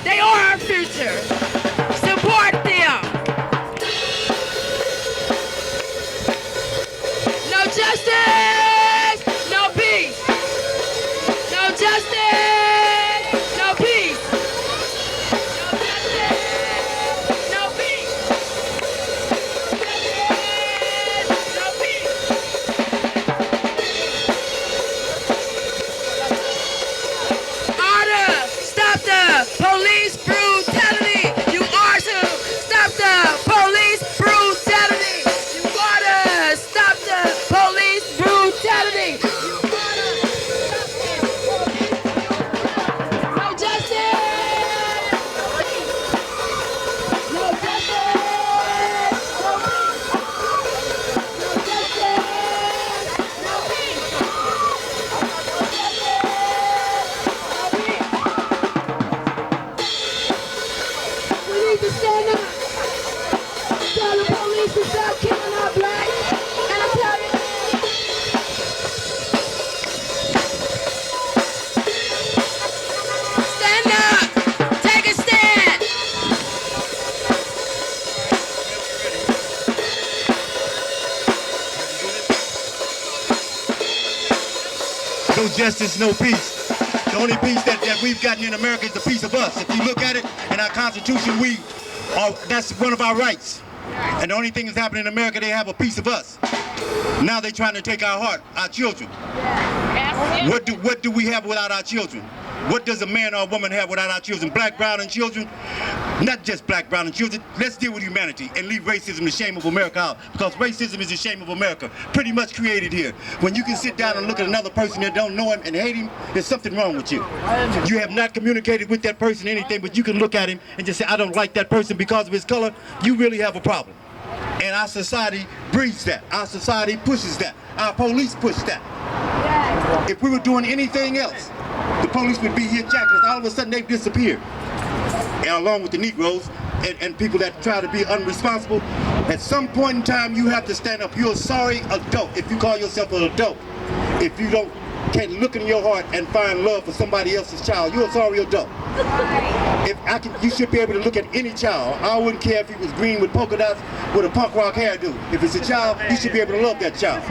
They are our future. Support them. No justice, no peace. No justice, no peace. No justice, no peace. Justice, no peace. Order, stop the police brutality. You are to stop the police brutality. You order, stop the police brutality. You order, no justice. No justice. No peace. No justice. No peace. We need to stand up. Tell the police to stop killing our black. And I tell you, stand up. Take a stand. No justice, no peace. The only peace that we've gotten in America is the peace of us. If you look at it in our Constitution, that's one of our rights. And the only thing that's happening in America, they have a piece of us. Now they're trying to take our heart, our children. What do we have without our children? What does a man or a woman have without our children? Black, brown, and children? Not just black, brown, and children. Let's deal with humanity and leave racism, the shame of America out. Because racism is the shame of America, pretty much created here. When you can sit down and look at another person that don't know him and hate him, there's something wrong with you. You have not communicated with that person anything, but you can look at him and just say, I don't like that person because of his color. You really have a problem. And our society breeds that. Our society pushes that. Our police push that. If we were doing anything else, the police would be here jacking us. All of a sudden, they've disappeared. And along with the Negroes and people that try to be unresponsible, at some point in time, you have to stand up. You're a sorry adult if you call yourself an adult. If you can't look in your heart and find love for somebody else's child, you're a sorry adult. You should be able to look at any child. I wouldn't care if he was green with polka dots with a punk rock hairdo. If it's a child, you should be able to love that child.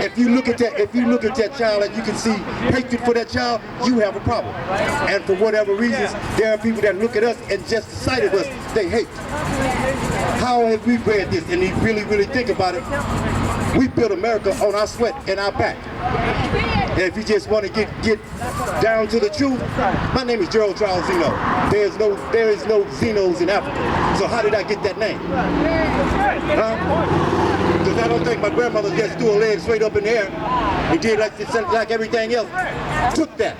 If you look at that child and you can see hatred for that child, you have a problem. And for whatever reasons, there are people that look at us and just the sight of us, they hate. How have we bred this? And you really, really think about it. We built America on our sweat and our back. And if you just want to get down to the truth, my name is Gerald Charles Zeno. There is no Zenos in Africa. So how did I get that name? Because I don't think my grandmother just threw her legs straight up in the air and did like everything else. Took that.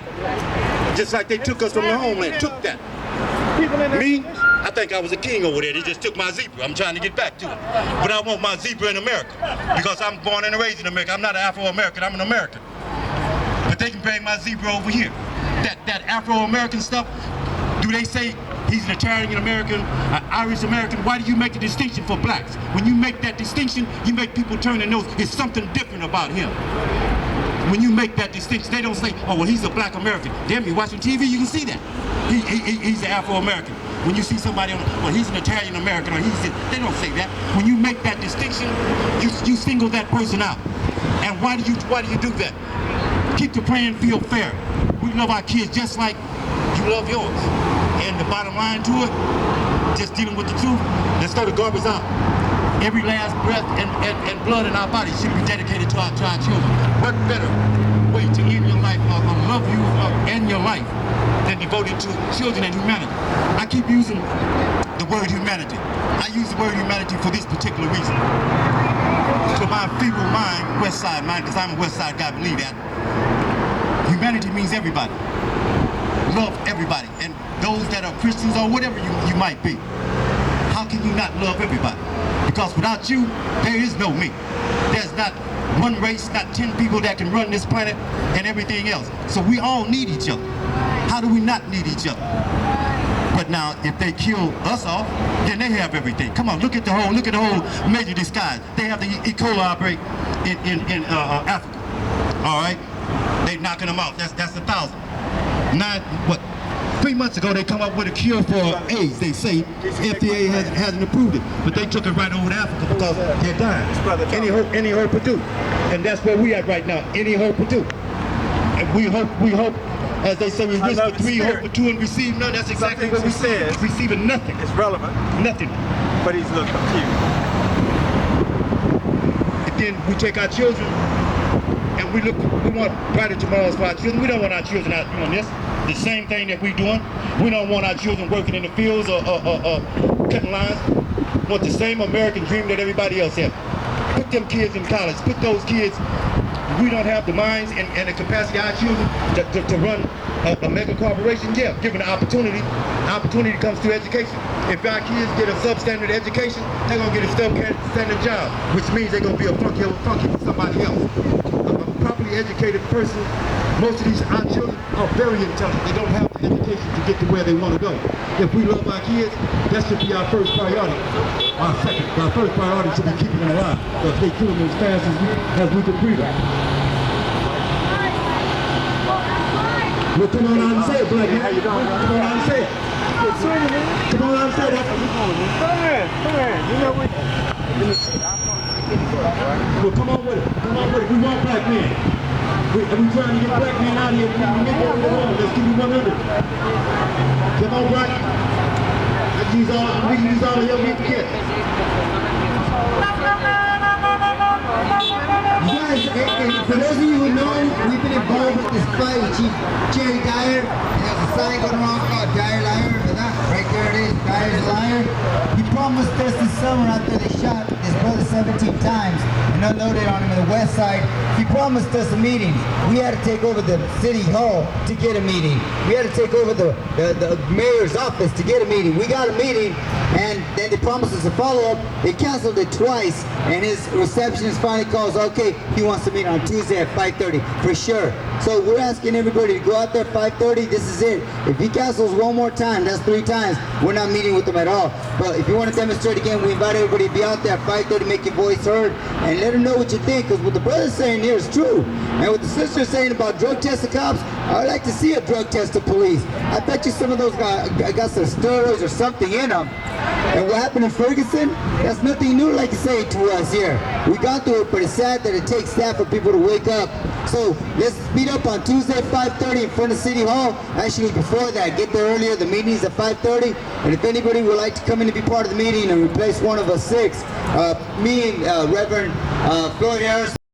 Just like they took us from the homeland. Took that. Me? I think I was a king over there. They just took my zebra. I'm trying to get back to it. But I want my zebra in America because I'm born and raised in America. I'm not an Afro-American. I'm an American. But they can bring my zebra over here. That Afro-American stuff, do they say he's an Italian-American, an Irish-American? Why do you make the distinction for blacks? When you make that distinction, you make people turn their nose. It's something different about him. When you make that distinction, they don't say, oh, well, he's a black American. Damn, you're watching TV, you can see that. He's an Afro-American. When you see somebody, well, he's an Italian-American, or they don't say that. When you make that distinction, you single that person out. And why do you do that? Keep the playing field fair. We love our kids just like you love yours. And the bottom line to it, just dealing with the truth, let's throw the garbage out. Every last breath and blood in our body should be dedicated to our children. What better way to end your life or love you and your life than devoted to children and humanity? I keep using the word humanity. I use the word humanity for this particular reason. To my feeble mind, West Side mind, because I'm a West Side guy, believe that. Humanity means everybody. Love everybody. And those that are Christians or whatever you might be. How can you not love everybody? Because without you, there is no me. There's not one race, not 10 people that can run this planet and everything else. So we all need each other. How do we not need each other? But now, if they kill us off, then they have everything. Come on, look at the whole major disguise. They have the E. coli outbreak in Africa. All right, they knocking them out. That's 1,000. 3 months ago, they come up with a cure for AIDS. They say FDA hasn't approved it, but they took it right over to Africa because they're dying. Any hope Purdue, and that's where we at right now. Any hope Purdue, and we hope. As they say, we risk for 3, hope for 2, and receive none. That's exactly what we said. Receiving nothing. It's relevant. Nothing. But he's a little confused. And then we take our children, and we want brighter tomorrows for our children. We don't want our children out doing this. The same thing that we're doing. We don't want our children working in the fields or cutting lines. We want the same American dream that everybody else has. Put them kids in college. Put those kids. We don't have the minds and the capacity of our children to run a mega corporation. Yeah, given the opportunity. Opportunity comes through education. If our kids get a substandard education, they're going to get a substandard job, which means they're going to be a funky for somebody else. A properly educated person, most of our children are very intelligent. They don't have the education to get to where they want to go. If we love our kids, that should be our first priority. Our first priority should be keeping them alive. So if they kill them as fast as we can breed them. Well, come on out and say it, black man. Come on out and say it. Come on out and say that. Come here. You know what? Well, come on with it. Come on with it. We want black men. We trying to get black men out here. Let's give you 100. Come on, black. We can use all of your men to get. You guys, and for those of you who know, we've been involved with this fight with Chief Jerry Dyer. There's a sign going around called Dyer Liar. Right there it is, Dyer's Liar. He promised us this summer after they shot his brother 17 times and unloaded on him in the west side. He promised us a meeting. We had to take over the city hall to get a meeting. We had to take over the mayor's office to get a meeting. We got a meeting, and then they promised us a follow-up. They canceled it twice, and his receptionist finally calls, okay, he wants to meet on Tuesday at 5:30 for sure. So we're asking everybody to go out there at 5:30. This is it. If he cancels one more time, that's 3 times, we're not meeting with them at all. But if you want to demonstrate again, we invite everybody to be out there at 5:30, make your voice heard, and let them know what you think, because what the brother's saying here is true. And what the sister's saying about drug testing cops, I would like to see a drug test of police. I bet you some of those guys got some steroids or something in them. And what happened in Ferguson, that's nothing new, like you say, to us here. We got through it, but it's sad that it takes staff for people to wake up. So let's meet up on Tuesday at 5:30 in front of City Hall. Actually, before that, get there earlier. The meeting's at 5:30. And if anybody would like to come in to be part of the meeting and replace one of us 6, me and Reverend Floyd Harris,